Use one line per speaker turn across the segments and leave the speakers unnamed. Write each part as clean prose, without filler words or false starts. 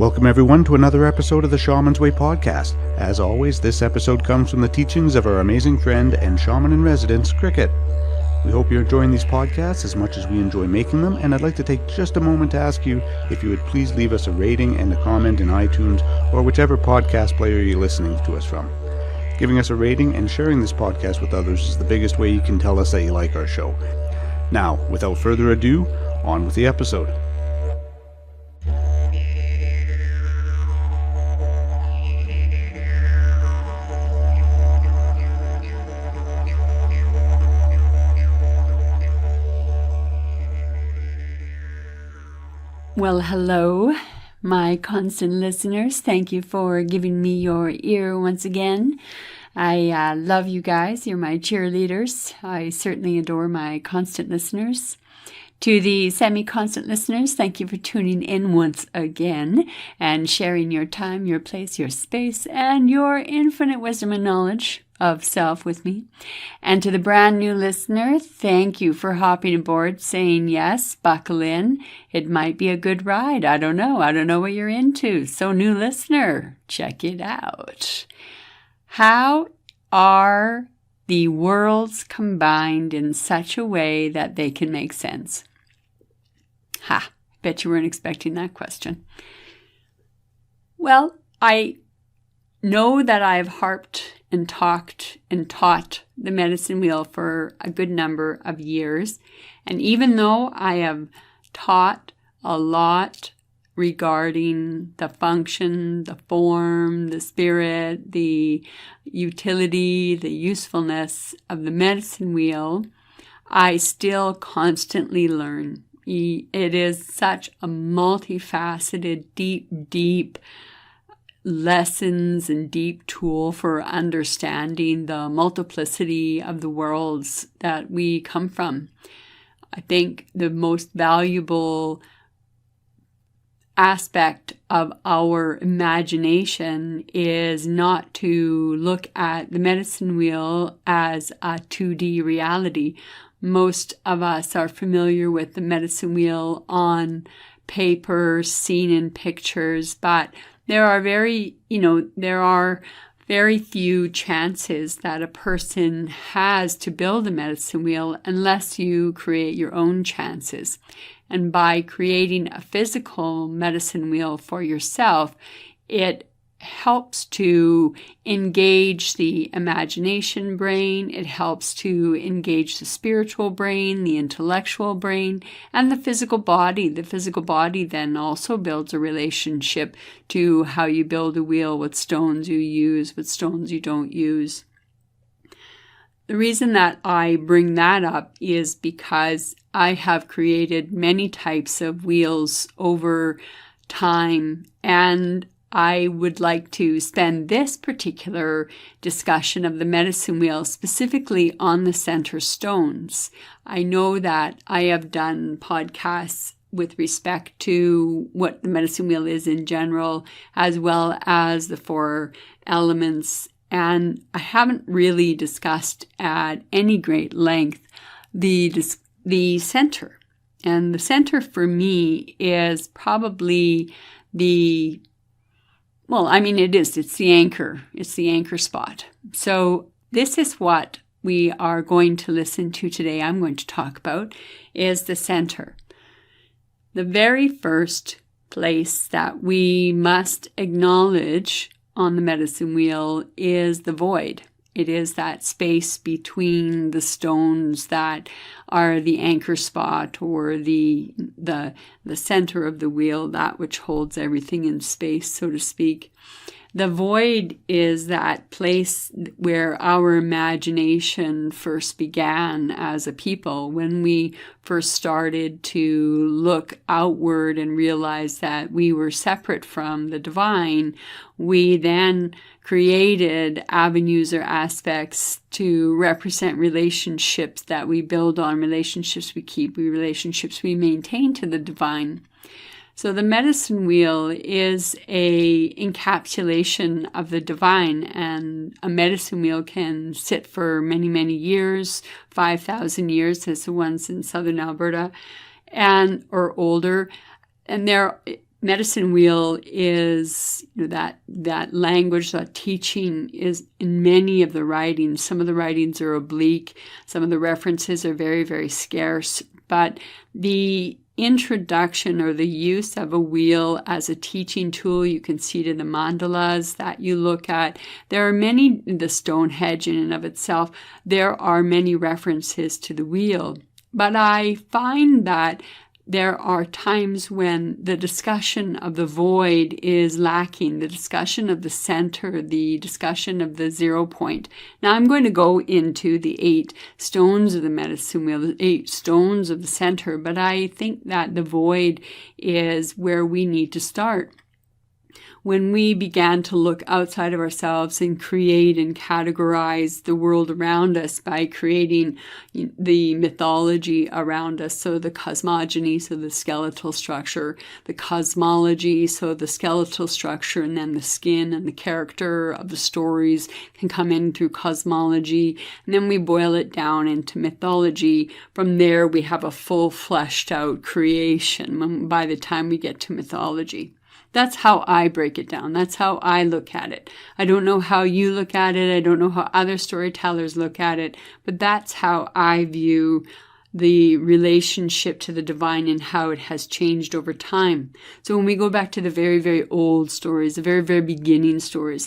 Welcome everyone to another episode of the Shaman's Way podcast. As always, this episode comes from the teachings of our amazing friend and shaman in residence, Kriket. We hope you're enjoying these podcasts as much as we enjoy making them, and I'd like to take just a moment to ask you if you would please leave us a rating and a comment in iTunes or whichever podcast player you're listening to us from. Giving us a rating and sharing this podcast with others is the biggest way you can tell us that you like our show. Now, without further ado, on with the episode.
Well, hello, my constant listeners. Thank you for giving me your ear once again. I love you guys. You're my cheerleaders. I certainly adore my constant listeners. To the semi-constant listeners, thank you for tuning in once again and sharing your time, your place, your space, and your infinite wisdom and knowledge of self with me. And to the brand new listener, thank you for hopping aboard, saying yes, buckle in. It might be a good ride. I don't know what you're into. So new listener, check it out. How are the worlds combined in such a way that they can make sense? Ha, bet you weren't expecting that question. Well, I know that I've harped and talked and taught the medicine wheel for a good number of years. And even though I have taught a lot regarding the function, the form, the spirit, the utility, the usefulness of the medicine wheel, I still constantly learn. It is such a multifaceted, deep lessons and deep tool for understanding the multiplicity of the worlds that we come from. I think the most valuable aspect of our imagination is not to look at the medicine wheel as a 2D reality. Most of us are familiar with the medicine wheel on paper, seen in pictures, but there are very few chances that a person has to build a medicine wheel unless you create your own chances. And by creating a physical medicine wheel for yourself, it helps to engage the imagination brain, it helps to engage the spiritual brain, the intellectual brain, and the physical body. The physical body then also builds a relationship to how you build a wheel, what stones you use, what stones you don't use. The reason that I bring that up is because I have created many types of wheels over time, and I would like to spend this particular discussion of the medicine wheel specifically on the center stones. I know that I have done podcasts with respect to what the medicine wheel is in general, as well as the 4 elements, and I haven't really discussed at any great length the center. And the center for me is probably it's the anchor. It's the anchor spot. So this is what we are going to listen to today. I'm going to talk about is the center. The very first place that we must acknowledge on the medicine wheel is the void. It is that space between the stones that are the anchor spot or the center of the wheel, that which holds everything in space, so to speak. The void is that place where our imagination first began as a people. When we first started to look outward and realize that we were separate from the divine, we then created avenues or aspects to represent relationships that we build on, relationships we keep, relationships we maintain to the divine. So the medicine wheel is a encapsulation of the divine, and a medicine wheel can sit for many, many years, 5,000 years as the ones in southern Alberta, or older. And medicine wheel is that language, that teaching is in many of the writings. Some of the writings are oblique. Some of the references are very, very scarce. But the introduction or the use of a wheel as a teaching tool, you can see it in the mandalas that you look at. There are many, the Stonehenge in and of itself, there are many references to the wheel. But I find that there are times when the discussion of the void is lacking, the discussion of the center, the discussion of the 0 point. Now I'm going to go into the 8 stones of the medicine wheel, the 8 stones of the center, but I think that the void is where we need to start. When we began to look outside of ourselves and create and categorize the world around us by creating the mythology around us, so the cosmogeny, so the skeletal structure, the cosmology, so the skeletal structure, and then the skin and the character of the stories can come in through cosmology, and then we boil it down into mythology. From there, we have a full fleshed out creation by the time we get to mythology. That's how I break it down. That's how I look at it. I don't know how you look at it. I don't know how other storytellers look at it, but that's how I view the relationship to the divine and how it has changed over time. So when we go back to the very, very old stories, the very, very beginning stories,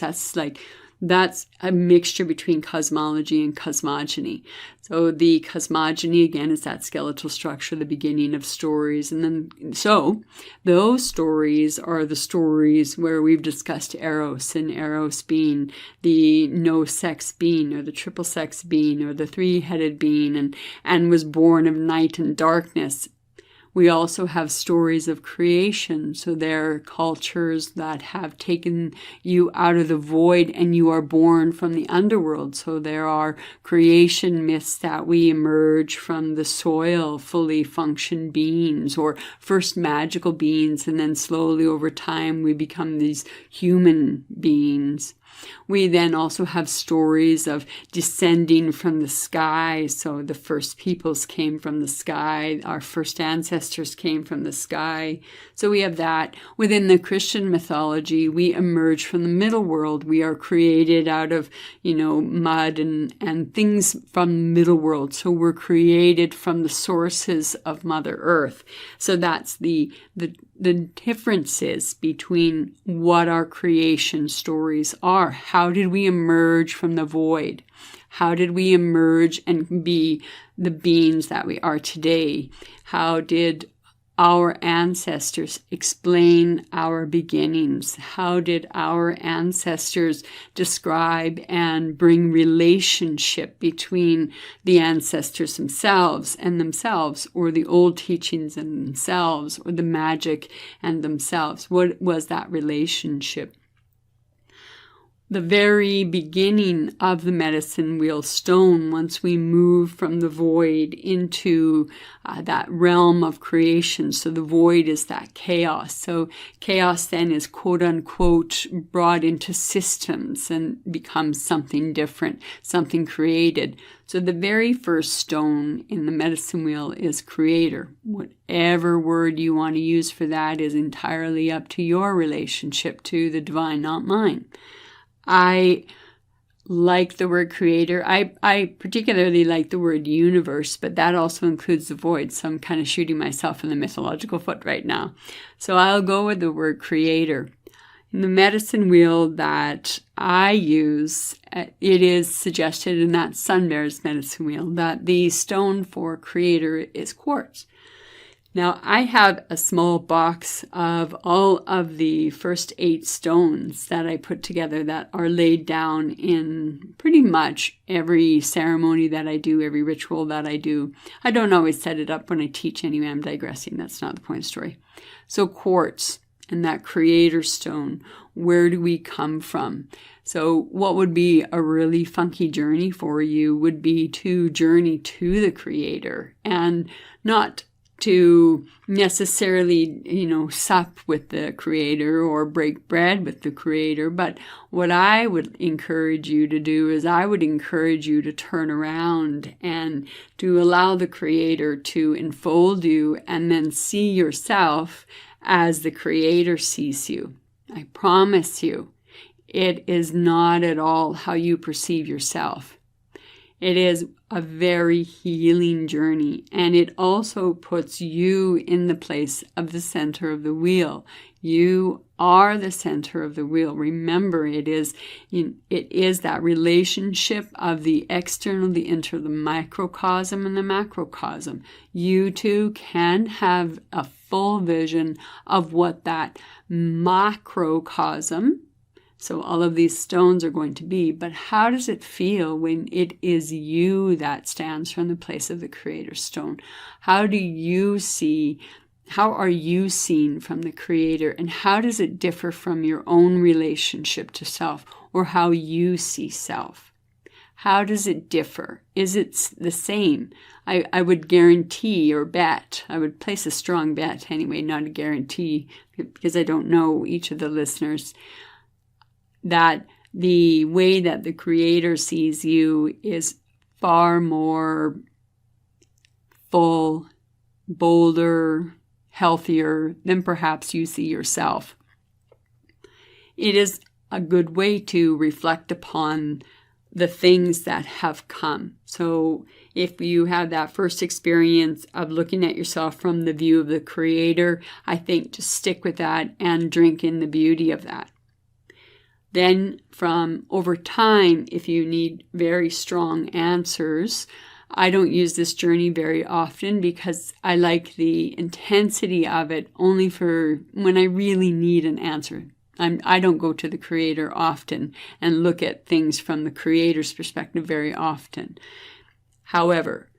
that's a mixture between cosmology and cosmogeny. So the cosmogeny, again, is that skeletal structure, the beginning of stories. And then, so those stories are the stories where we've discussed Eros, and Eros being the no-sex being, or the triple-sex being, or the three-headed being, and was born of night and darkness. We also have stories of creation. So there are cultures that have taken you out of the void and you are born from the underworld. So there are creation myths that we emerge from the soil, fully functioned beings, or first magical beings, and then slowly over time we become these human beings. We then also have stories of descending from the sky. So the first peoples came from the sky. Our first ancestors came from the sky. So we have that. Within the Christian mythology, we emerge from the middle world. We are created out of, mud and things from the middle world. So we're created from the sources of Mother Earth. So that's the differences between what our creation stories are. How did we emerge from the void? How did we emerge and be the beings that we are today? How did our ancestors explain our beginnings? How did our ancestors describe and bring relationship between the ancestors themselves, or the old teachings and themselves, or the magic and themselves? What was that relationship? The very beginning of the medicine wheel stone, once we move from the void into that realm of creation. So the void is that chaos. So chaos then is quote unquote brought into systems and becomes something different, something created. So the very first stone in the medicine wheel is creator. Whatever word you want to use for that is entirely up to your relationship to the divine, not mine. I like the word creator. I particularly like the word universe, but that also includes the void. So I'm kind of shooting myself in the mythological foot right now. So I'll go with the word creator. In the medicine wheel that I use, it is suggested in that Sun Bear's medicine wheel that the stone for creator is quartz. Now, I have a small box of all of the first 8 stones that I put together that are laid down in pretty much every ceremony that I do, every ritual that I do. I don't always set it up when I teach anyway. I'm digressing. That's not the point of the story. So quartz and that creator stone, where do we come from? So what would be a really funky journey for you would be to journey to the creator, and not to necessarily, sup with the creator or break bread with the creator. But what I would encourage you to do is I would encourage you to turn around and to allow the creator to enfold you, and then see yourself as the Creator sees you. I promise you, it is not at all how you perceive yourself. It is a very healing journey, and it also puts you in the place of the center of the wheel. You are the center of the wheel. Remember, it is that relationship of the external, the inter, the microcosm and the macrocosm. You too can have a full vision of what that macrocosm, so all of these stones are going to be, but how does it feel when it is you that stands from the place of the Creator stone? How are you seen from the Creator, and how does it differ from your own relationship to self, or how you see self? How does it differ? Is it the same? I would guarantee or bet, I would place a strong bet anyway, not a guarantee, because I don't know each of the listeners, that the way that the Creator sees you is far more full, bolder, healthier than perhaps you see yourself. It is a good way to reflect upon the things that have come. So if you have that first experience of looking at yourself from the view of the Creator, I think just stick with that and drink in the beauty of that. Then from over time, if you need very strong answers, I don't use this journey very often because I like the intensity of it only for when I really need an answer. I don't go to the Creator often and look at things from the Creator's perspective very often. However,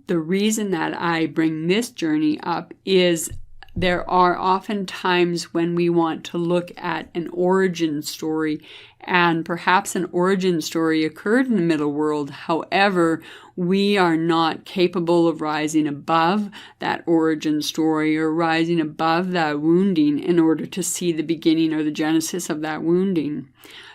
the reason that I bring this journey up is there are often times when we want to look at an origin story, and perhaps an origin story occurred in the middle world. However, we are not capable of rising above that origin story or rising above that wounding in order to see the beginning or the genesis of that wounding.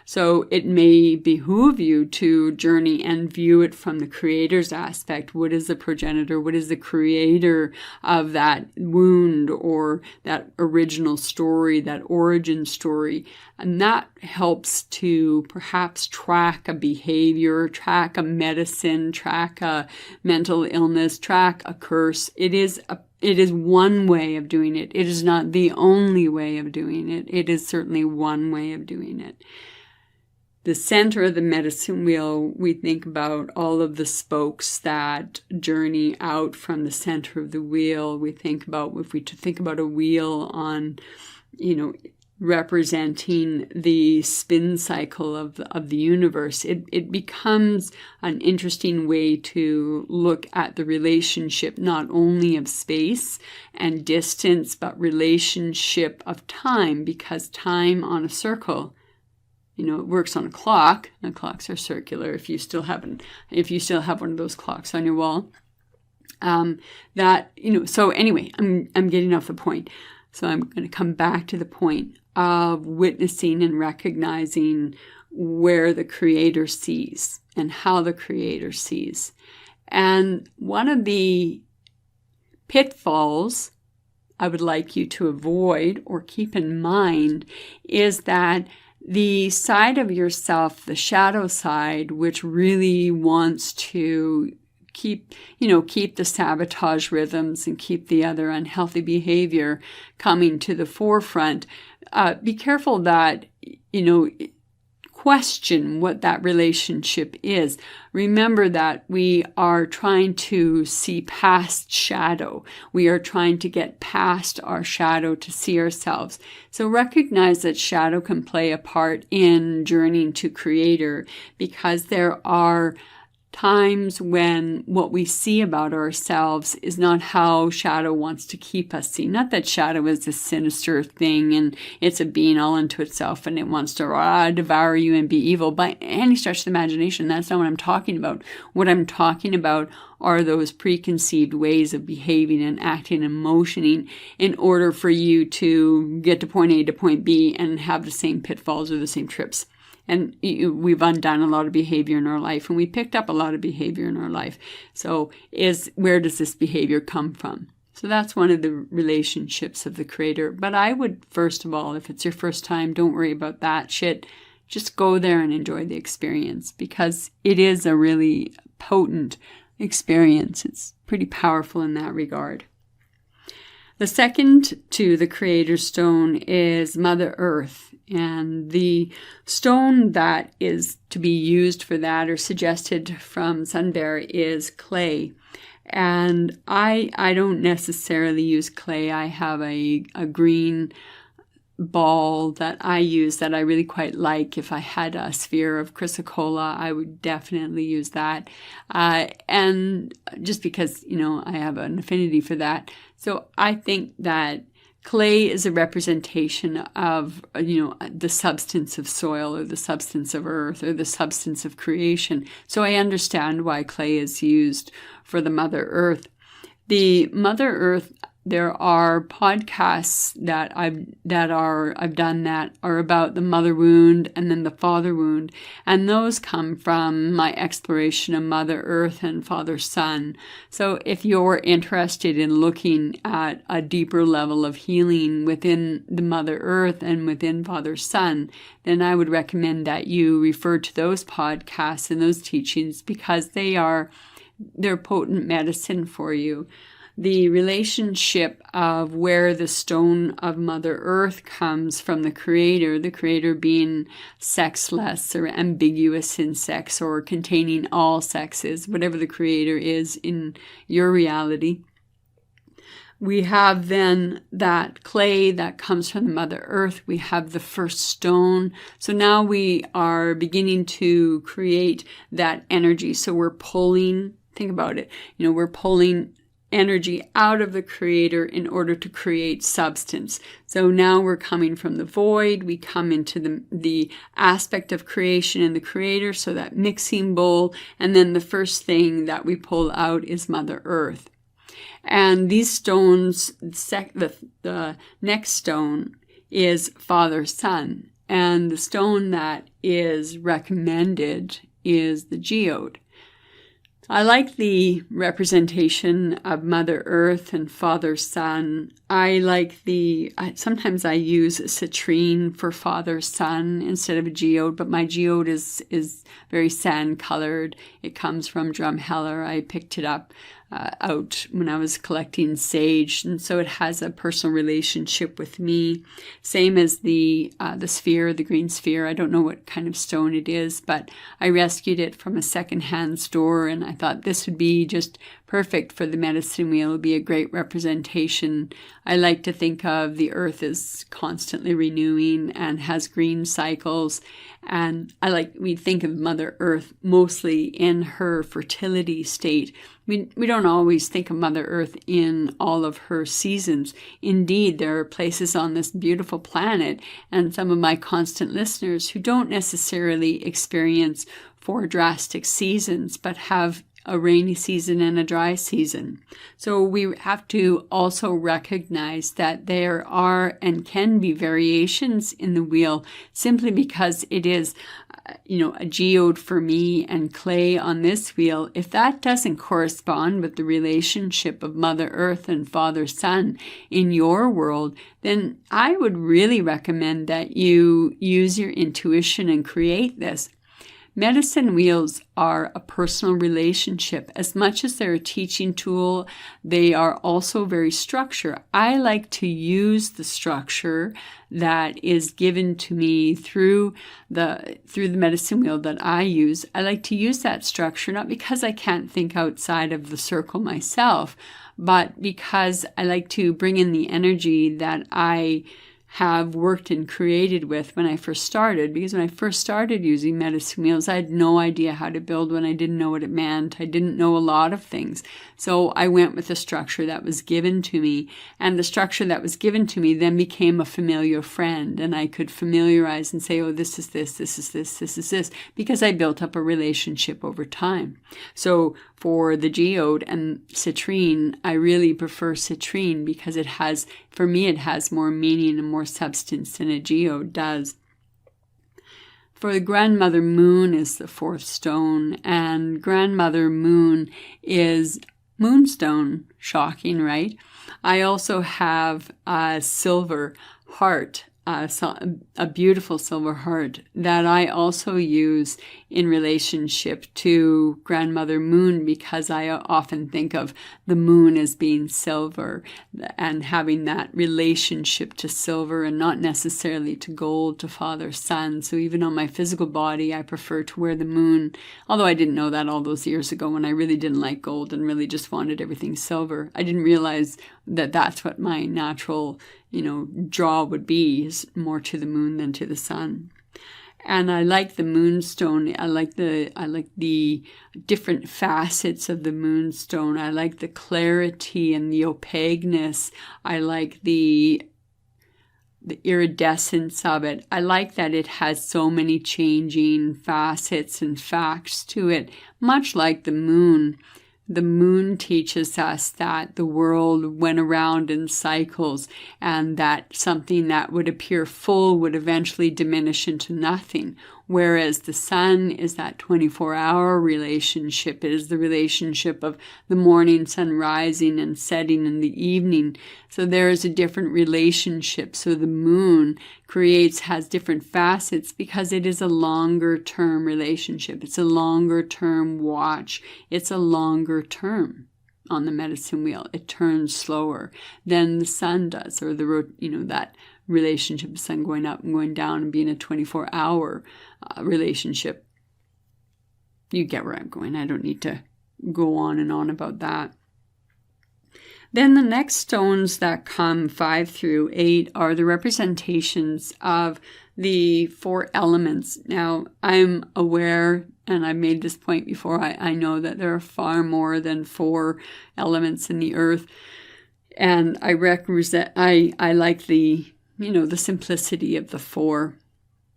So it may behoove you to journey and view it from the Creator's aspect. What is the progenitor? What is the creator of that wound or that original story, that origin story? And that helps to perhaps track a behavior, track a medicine, track a mental illness, track a curse. It is one way of doing it. It is not the only way of doing it. It is certainly one way of doing it. The center of the medicine wheel, we think about all of the spokes that journey out from the center of the wheel. We think about, if we think about a wheel on, representing the spin cycle of the universe, it becomes an interesting way to look at the relationship not only of space and distance, but relationship of time, because time on a circle, it works on a clock, and clocks are circular. If you still have one of those clocks on your wall, So anyway, I'm getting off the point. So I'm going to come back to the point of witnessing and recognizing where the Creator sees and how the Creator sees. And one of the pitfalls I would like you to avoid or keep in mind is that the side of yourself, the shadow side, which really wants to keep the sabotage rhythms and keep the other unhealthy behavior coming to the forefront, be careful that, question what that relationship is. Remember that we are trying to see past shadow. We are trying to get past our shadow to see ourselves. So recognize that shadow can play a part in journeying to Creator, because there are times when what we see about ourselves is not how shadow wants to keep us seen. Not that shadow is this sinister thing and it's a being all unto itself and it wants to devour you and be evil by any stretch of the imagination. That's not what I'm talking about. What I'm talking about are those preconceived ways of behaving and acting and motioning in order for you to get to point A to point B and have the same pitfalls or the same trips. And we've undone a lot of behavior in our life, and we picked up a lot of behavior in our life. So where does this behavior come from? So that's one of the relationships of the Creator. But I would, first of all, if it's your first time, don't worry about that shit. Just go there and enjoy the experience, because it is a really potent experience. It's pretty powerful in that regard. The second to the Creator Stone is Mother Earth. And the stone that is to be used for that, or suggested from Sun Bear, is clay. And I don't necessarily use clay. I have a green ball that I use that I really quite like. If I had a sphere of chrysocolla, I would definitely use that. And just because, I have an affinity for that. So I think that clay is a representation of, the substance of soil, or the substance of earth, or the substance of creation. So I understand why clay is used for the Mother Earth. The Mother Earth, there are podcasts that I've done that are about the mother wound and then the father wound, and those come from my exploration of Mother Earth and Father Sun. So if you're interested in looking at a deeper level of healing within the Mother Earth and within Father Sun, then I would recommend that you refer to those podcasts and those teachings, because they're potent medicine for you. The relationship of where the stone of Mother Earth comes from the Creator being sexless or ambiguous in sex, or containing all sexes, whatever the Creator is in your reality. We have then that clay that comes from the Mother Earth. We have the first stone. So now we are beginning to create that energy. So we're pulling, think about it, we're pulling energy out of the Creator in order to create substance. So now we're coming from the void, we come into the aspect of creation in the Creator, so that mixing bowl, and then the first thing that we pull out is Mother Earth. And these stones, the next stone is Father Sun, and the stone that is recommended is the Geode. I like the representation of Mother Earth and Father Sun. Sometimes I use citrine for Father Sun instead of a geode, but my geode is very sand colored. It comes from Drumheller. I picked it up out when I was collecting sage, and so it has a personal relationship with me. Same as the sphere, the green sphere. I don't know what kind of stone it is, but I rescued it from a secondhand store, and I thought this would be just perfect for the medicine wheel. It would be a great representation. I like to think of the earth as constantly renewing and has green cycles, and we think of Mother Earth mostly in her fertility state. We don't always think of Mother Earth in all of her seasons. Indeed, there are places on this beautiful planet, and some of my constant listeners, who don't necessarily experience 4 drastic seasons, but have a rainy season and a dry season. So we have to also recognize that there are and can be variations in the wheel, simply because it is a geode for me and clay on this wheel. If that doesn't correspond with the relationship of Mother Earth and Father Sun in your world, then I would really recommend that you use your intuition and create this. Medicine wheels are a personal relationship. As much as they're a teaching tool, they are also very structured. I like to use the structure that is given to me through the medicine wheel that I use. I like to use that structure, not because I can't think outside of the circle myself, but because I like to bring in the energy that I have worked and created with when I first started. Because when I first started using medicine wheels, I had no idea how to build one. I didn't know what it meant. I didn't know a lot of things. So I went with the structure that was given to me. And the structure that was given to me then became a familiar friend. And I could familiarize and say, oh, this is this, this is this, this is this, because I built up a relationship over time. So for the geode and citrine, I really prefer citrine because it has more meaning and more substance than a geode does. For the Grandmother Moon is the 4th stone, and Grandmother Moon is moonstone. Shocking, right? I also have a silver heart, a beautiful silver heart that I also use in relationship to Grandmother Moon, because I often think of the moon as being silver and having that relationship to silver and not necessarily to gold, to Father Sun. So even on my physical body, I prefer to wear the moon, although I didn't know that all those years ago when I really didn't like gold and really just wanted everything silver. I didn't realize that that's what my natural draw would be, is more to the moon than to the sun. And I like the moonstone. I like the different facets of the moonstone. I like the clarity and the opaqueness. I like the iridescence of it. I like that it has so many changing facets and facts to it, much like the moon. The moon teaches us that the world went around in cycles, and that something that would appear full would eventually diminish into nothing. Whereas the sun is that 24-hour relationship. It is the relationship of the morning sun rising and setting in the evening. So there is a different relationship. So the moon has different facets because it is a longer term relationship. It's a longer term watch. It's a longer term on the medicine wheel. It turns slower than the sun does, or that relationship of sun going up and going down and being a 24-hour relationship. You get where I'm going. I don't need to go on and on about that. Then the next stones that come 5 through 8 are the representations of the 4 elements. Now, I'm aware, and I've made this point before, I know that there are far more than 4 elements in the earth. And I like the simplicity of the 4.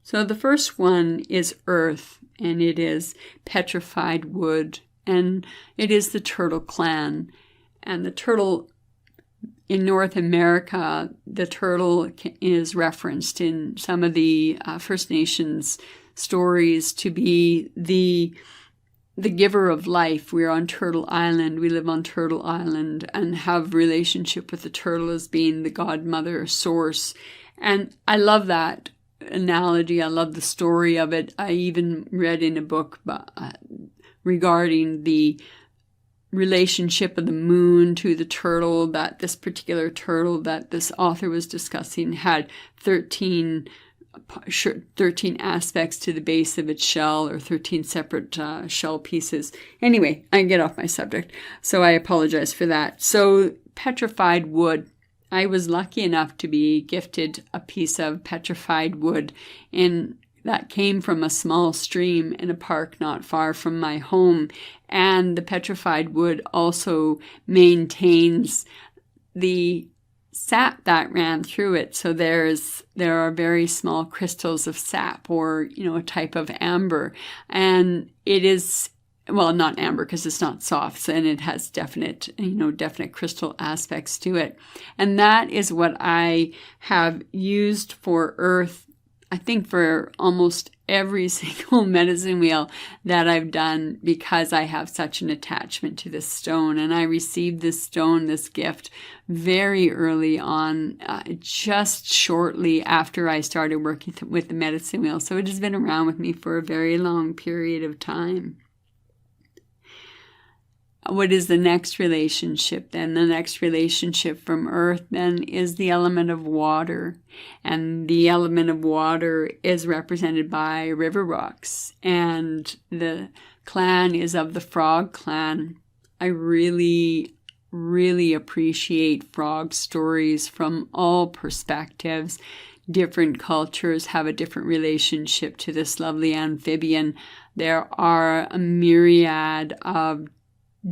So the first one is earth, and it is Petrified Wood, and it is the turtle clan. And the turtle, in North America, the turtle is referenced in some of the First Nations stories to be the giver of life. We're on Turtle Island. We live on Turtle Island and have relationship with the turtle as being the godmother source. And I love that analogy. I love the story of it. I even read in a book regarding the relationship of the moon to the turtle, that this particular turtle that this author was discussing had 13 aspects to the base of its shell, or 13 separate shell pieces. Anyway, I get off my subject, so I apologize for that. So petrified wood. I was lucky enough to be gifted a piece of petrified wood that came from a small stream in a park not far from my home. And the petrified wood also maintains the sap that ran through it. So there are very small crystals of sap, or a type of amber. And it is, well, not amber because it's not soft, and it has definite crystal aspects to it. And that is what I have used for earth, I think, for almost every single medicine wheel that I've done, because I have such an attachment to this stone. And I received this stone, this gift, very early on, just shortly after I started working with the medicine wheel. So it has been around with me for a very long period of time. What is the next relationship then? The next relationship from earth then is the element of water. And the element of water is represented by river rocks. And the clan is of the frog clan. I really, really appreciate frog stories from all perspectives. Different cultures have a different relationship to this lovely amphibian. There are a myriad of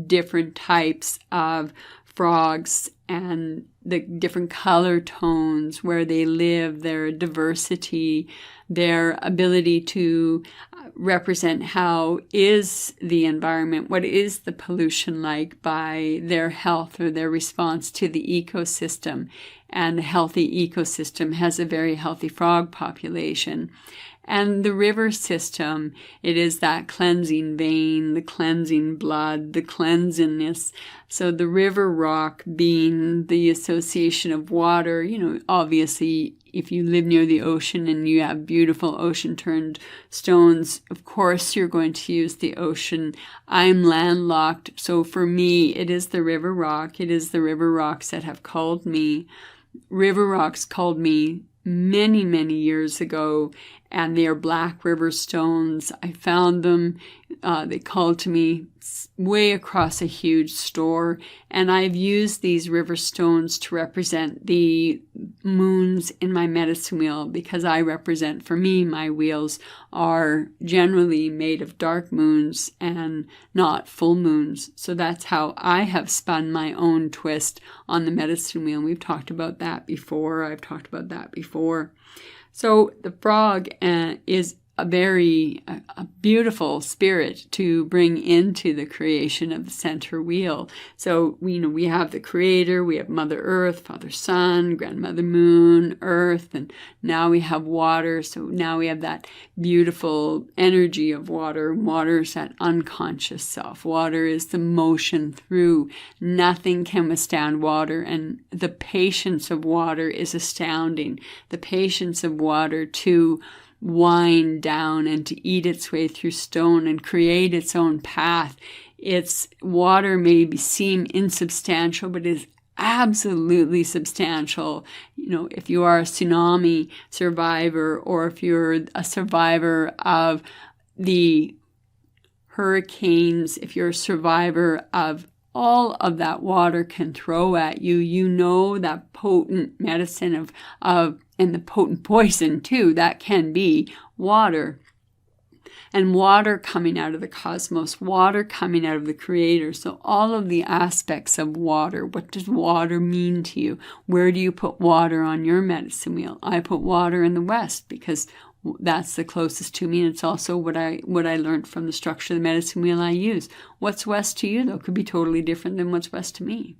different types of frogs and the different color tones where they live, their diversity, their ability to represent how is the environment, what is the pollution like by their health or their response to the ecosystem. And a healthy ecosystem has a very healthy frog population. And the river system, it is that cleansing vein, the cleansing blood, the cleansingness. So the river rock being the association of water, obviously if you live near the ocean and you have beautiful ocean-turned stones, of course you're going to use the ocean. I'm landlocked, so for me it is the river rock. It is the river rocks that have called me. River rocks called me many, many years ago, and they are black river stones. I found them. They called to me way across a huge store, and I've used these river stones to represent the moons in my medicine wheel, because I represent, for me, my wheels are generally made of dark moons and not full moons. So that's how I have spun my own twist on the medicine wheel. We've talked about that before. I've talked about that before. So the frog is a beautiful spirit to bring into the creation of the center wheel. So we have the creator, we have Mother Earth, Father Sun, Grandmother Moon, Earth, and now we have water. So now we have that beautiful energy of water. Water is that unconscious self. Water is the motion through. Nothing can withstand water, and the patience of water is astounding. The patience of water to wind down and to eat its way through stone and create its own path. Its water may seem insubstantial, but is absolutely substantial. If you are a tsunami survivor, or if you're a survivor of the hurricanes, if you're a survivor of all of that water can throw at you, that potent medicine of and the potent poison too, that can be water. And water coming out of the cosmos, water coming out of the creator. So all of the aspects of water. What does water mean to you? Where do you put water on your medicine wheel? I put water in the west because that's the closest to me, and it's also what I learned from the structure of the medicine wheel I use. What's west to you, though, could be totally different than what's west to me.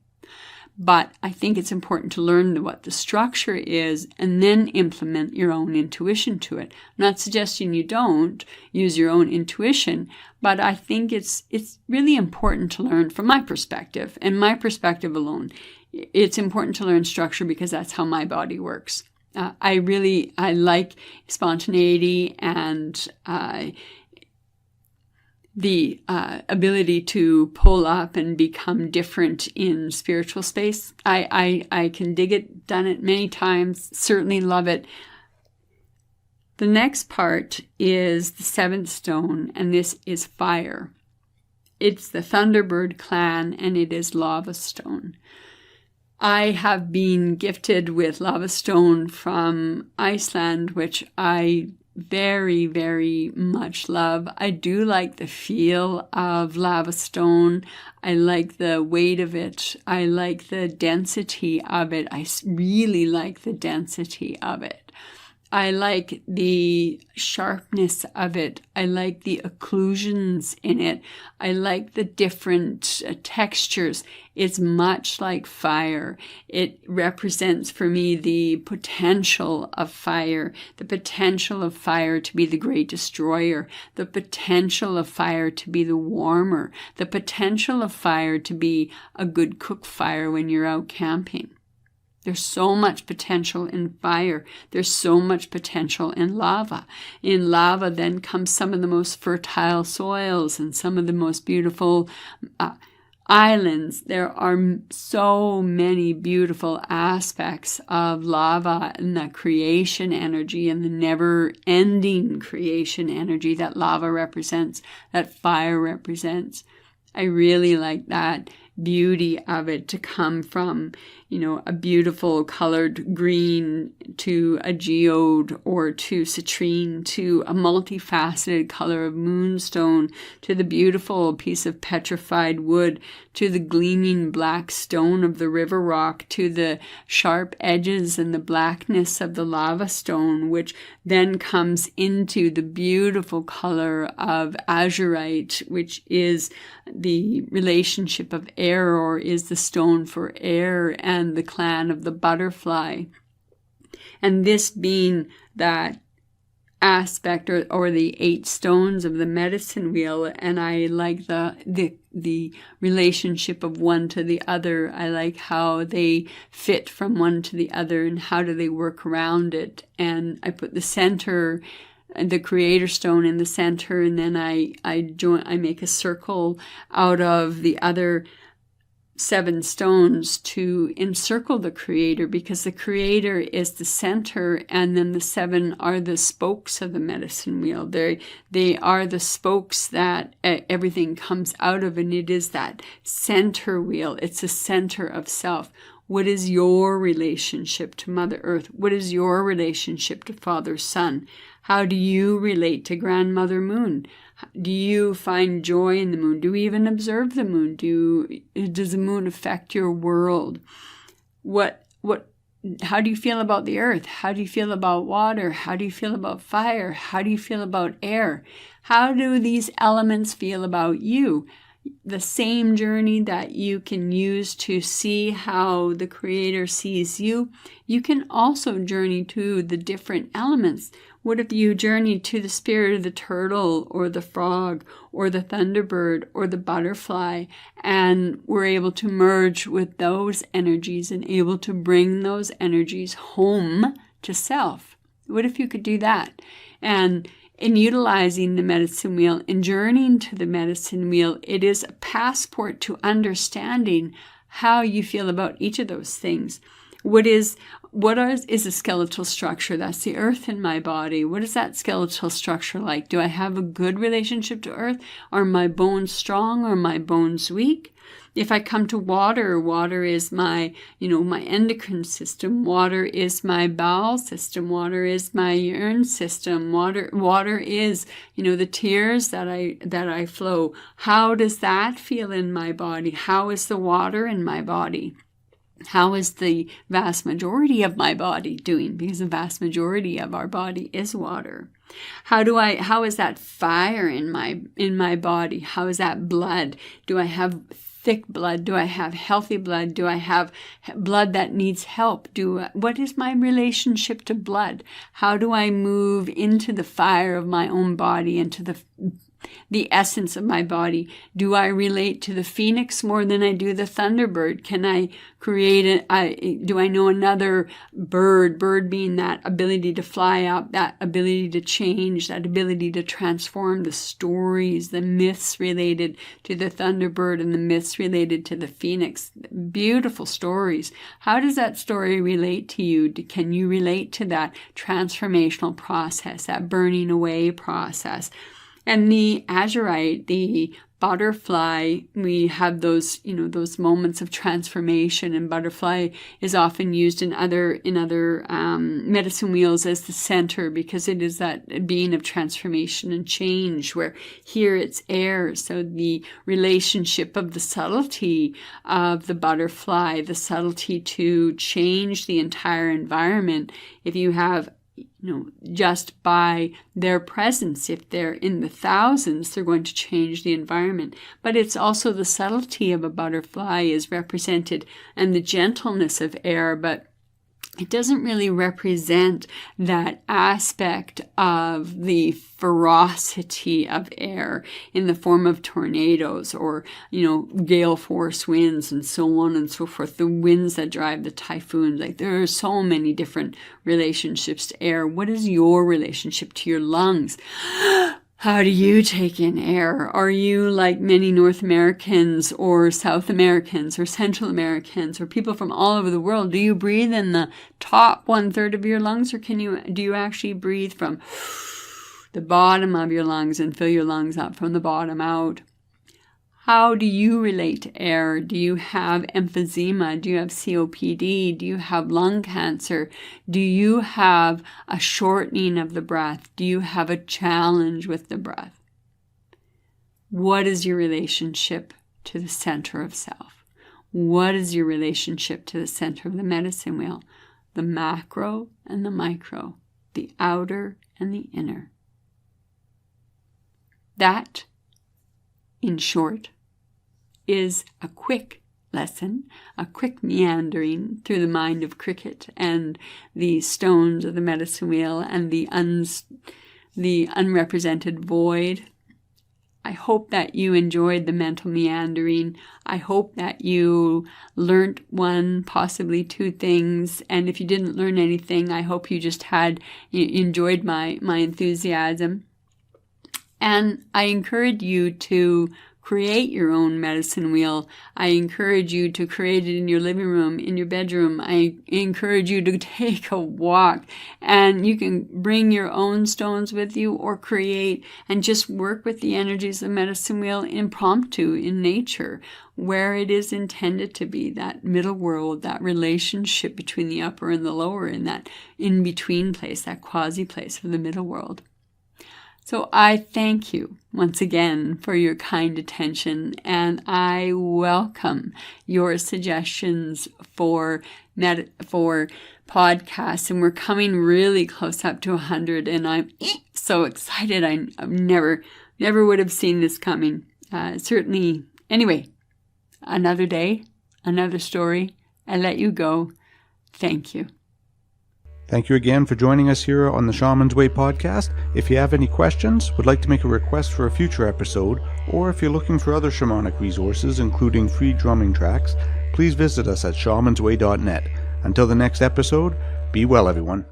But I think it's important to learn what the structure is and then implement your own intuition to it. I'm not suggesting you don't use your own intuition, but I think it's really important to learn from my perspective, and my perspective alone. It's important to learn structure because that's how my body works. I like spontaneity and the ability to pull up and become different in spiritual space. I can dig it, done it many times, certainly love it. The next part is the seventh stone, and this is fire. It's the Thunderbird clan, and it is lava stone. I have been gifted with lava stone from Iceland, which I very, very much love. I do like the feel of lava stone. I like the weight of it. I like the density of it. I really like the density of it. I like the sharpness of it. I like the occlusions in it. I like the different textures. It's much like fire. It represents for me the potential of fire, the potential of fire to be the great destroyer, the potential of fire to be the warmer, the potential of fire to be a good cook fire when you're out camping. There's so much potential in fire. There's so much potential in lava. In lava then comes some of the most fertile soils and some of the most beautiful islands. There are so many beautiful aspects of lava and the creation energy and the never-ending creation energy that lava represents, that fire represents. I really like that beauty of it to come from. a beautiful colored green to a geode or to citrine to a multifaceted color of moonstone to the beautiful piece of petrified wood to the gleaming black stone of the river rock to the sharp edges and the blackness of the lava stone, which then comes into the beautiful color of azurite, which is the relationship of air, or is the stone for air, and the clan of the butterfly. And this being that aspect or the 8 stones of the medicine wheel, and I like the relationship of one to the other. I like how they fit from one to the other and how do they work around it. And I put the center, the creator stone in the center, and then I make a circle out of the other 7 stones to encircle the creator, because the creator is the center, and then the 7 are the spokes of the medicine wheel. They are the spokes that everything comes out of, and it is that center wheel. It's the center of self. What is your relationship to Mother Earth? What is your relationship to Father Sun? How do you relate to Grandmother Moon? Do you find joy in the moon? Do you even observe the moon? Does the moon affect your world? How do you feel about the earth? How do you feel about water? How do you feel about fire? How do you feel about air? How do these elements feel about you? The same journey that you can use to see how the Creator sees you, you can also journey to the different elements. What if you journey to the spirit of the turtle or the frog or the thunderbird or the butterfly, and we're able to merge with those energies and able to bring those energies home to self? What if you could do that? And in utilizing the medicine wheel and journeying to the medicine wheel, it is a passport to understanding how you feel about each of those things. What is a skeletal structure? That's the earth in my body. What is that skeletal structure like? Do I have a good relationship to earth? Are my bones strong or my bones weak? If I come to water, water is my endocrine system. Water is my bowel system. Water is my urine system. Water is, the tears that I flow. How does that feel in my body? How is the water in my body? How is the vast majority of my body doing? Because the vast majority of our body is water. How is that fire in my body? How is that blood? Do I have thick blood? Do I have healthy blood? Do I have blood that needs help? What is my relationship to blood? How do I move into the fire of my own body, into the essence of my body? Do I relate to the phoenix more than I do the thunderbird? Can I do I know another bird being that ability to fly up, that ability to change, that ability to transform, the stories, the myths related to the thunderbird and the myths related to the phoenix? Beautiful stories. How does that story relate to you? Can you relate to that transformational process, that burning away process? And the azurite, the butterfly, we have those moments of transformation, and butterfly is often used in other medicine wheels as the center, because it is that being of transformation and change, where here it's air. So the relationship of the subtlety of the butterfly, the subtlety to change the entire environment. If you have just by their presence, if they're in the thousands, they're going to change the environment. But it's also the subtlety of a butterfly is represented, and the gentleness of air, but it doesn't really represent that aspect of the ferocity of air in the form of tornadoes or, gale force winds and so on and so forth. The winds that drive the typhoon. Like, there are so many different relationships to air. What is your relationship to your lungs? How do you take in air? Are you like many North Americans or South Americans or Central Americans or people from all over the world? Do you breathe in the top 1/3 of your lungs, or do you actually breathe from the bottom of your lungs and fill your lungs up from the bottom out? How do you relate to air? Do you have emphysema? Do you have COPD? Do you have lung cancer? Do you have a shortening of the breath? Do you have a challenge with the breath? What is your relationship to the center of self? What is your relationship to the center of the medicine wheel? The macro and the micro, the outer and the inner. That, in short, is a quick lesson, a quick meandering through the mind of Kriket and the stones of the medicine wheel and the unrepresented void. I hope that you enjoyed the mental meandering. I hope that you learnt one, possibly two things. And if you didn't learn anything, I hope you just enjoyed my enthusiasm. And I encourage you to create your own medicine wheel. I encourage you to create it in your living room, in your bedroom. I encourage you to take a walk, and you can bring your own stones with you or create and just work with the energies of medicine wheel impromptu in nature, where it is intended to be, that middle world, that relationship between the upper and the lower, in that in-between place, that quasi place of the middle world. So I thank you once again for your kind attention, and I welcome your suggestions for podcasts. And we're coming really close up to 100, and I'm so excited. I never would have seen this coming. Certainly. Anyway, another day, another story. I let you go. Thank you.
Thank you again for joining us here on the Shaman's Way podcast. If you have any questions, would like to make a request for a future episode, or if you're looking for other shamanic resources, including free drumming tracks, please visit us at shamansway.net. Until the next episode, be well, everyone.